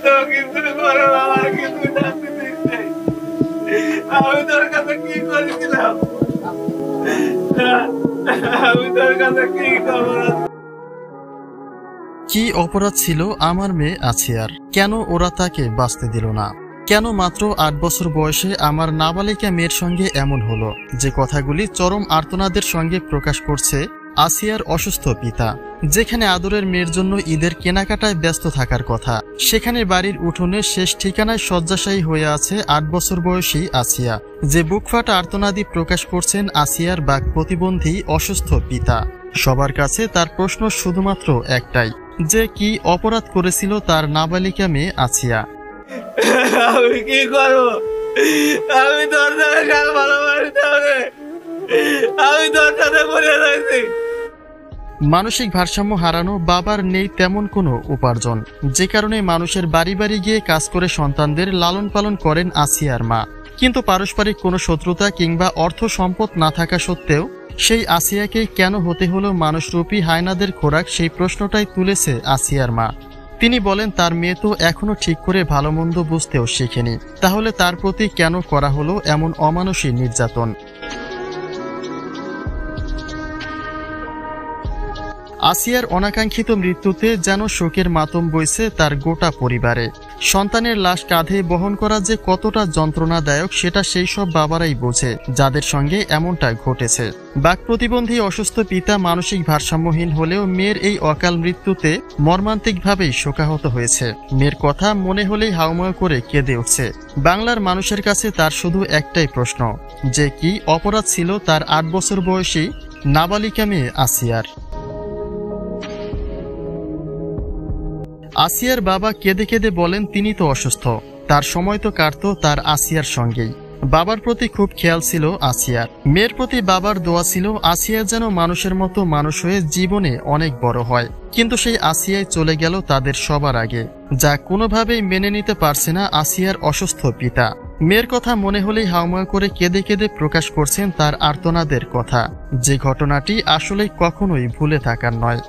তো কিছু করো, আমার কিছু জানতে দিচ্ছে। আমি তোর কাছে কি করেছিলাম? আমি তোর কাছে কি খবর? কি অপরাধ ছিল আমার মেয়ে আসিয়ার? কেন ওরা তাকে বাঁচতে দিল না? কেন মাত্র ৮ বছর বয়সে আমার নাবালিকা মেয়ের সঙ্গে এমন হলো? যে কথাগুলি চরম আর্তনাদের সঙ্গে প্রকাশ করছে আসিয়ার অসুস্থ পিতা। যেখানে আদরের মেয়ের জন্য ঈদের কেনাকাটায় ব্যস্ত থাকার কথা, সেখানে বাড়ির উঠোনে শেষ ঠিকানায় শয্যাশায়ী হয়ে আছে ৮ বছর বয়সী আসিয়া। যে বুকফাটা আর্তনাদি প্রকাশ করছেন আসিয়ার বাক প্রতিবন্ধী অসুস্থ পিতা। সবার কাছে তার প্রশ্ন শুধুমাত্র একটাই, যে কি অপরাধ করেছিল তার নাবালিকা মেয়ে আসিয়া? আমি কি করবো? আমি তোর সাথে ভালোবাসতে হবে, আমি তোর সাথে পড়ে রয়েছি। মানসিক ভারসাম্য হারানো বাবার নেই তেমন কোনো উপার্জন, যে কারণে মানুষের বাড়ি বাড়ি গিয়ে কাজ করে সন্তানদের লালন পালন করেন আসিয়ার মা। কিন্তু পারস্পরিক কোনো শত্রুতা কিংবা অর্থ সম্পদ না থাকা সত্ত্বেও সেই আসিয়াকেই কেন হতে হলো মানুষরূপী হায়নাদের খোরাক, সেই প্রশ্নটাই তুলেছে আসিয়ার মা। তিনি বলেন তার মেয়ে তো এখনো ঠিক করে ভালো মন্দ বুঝতেও শেখেনি, তাহলে তার প্রতি কেন করা হলো এমন অমানুষী নির্যাতন? আসিয়ার অনাকাঙ্ক্ষিত মৃত্যুতে যেন শোকের মাতম বইছে তার গোটা পরিবারে। সন্তানের লাশ কাঁধে বহন করা যে কতটা যন্ত্রণাদায়ক সেটা সেই সব বাবারাই বোঝে যাদের সঙ্গে এমনটা ঘটেছে। বাক প্রতিবন্ধী অসুস্থ পিতা মানসিক ভারসাম্যহীন হলেও মেয়ের এই অকাল মৃত্যুতে মর্মান্তিকভাবেই শোকাহত হয়েছে। মেয়ের কথা মনে হলেই হাউমাউ করে কেঁদে উঠছে। বাংলার মানুষের কাছে তার শুধু একটাই প্রশ্ন, যে কি অপরাধ ছিল তার ৮ বছর বয়সী নাবালিকা মেয়ে আসিয়ার? আসিয়ার বাবা কেঁদে কেঁদে বলেন তিনি তো অসুস্থ, তার সময় তো কাটতো তার আসিয়ার সঙ্গেই। বাবার প্রতি খুব খেয়াল ছিল আসিয়ার। মেয়ের প্রতি বাবার দোয়া ছিল আসিয়া যেন মানুষের মতো মানুষ হয়ে জীবনে অনেক বড় হয়। কিন্তু সেই আসিয়াই চলে গেল তাদের সবার আগে, যা কোনোভাবেই মেনে নিতে পারছে না আসিয়ার অসুস্থ পিতা। মেয়ের কথা মনে হলেই হাউমাউ করে কেঁদে কেঁদে প্রকাশ করছেন তার আর্তনাদের কথা, যে ঘটনাটি আসলে কখনোই ভুলে থাকার নয়।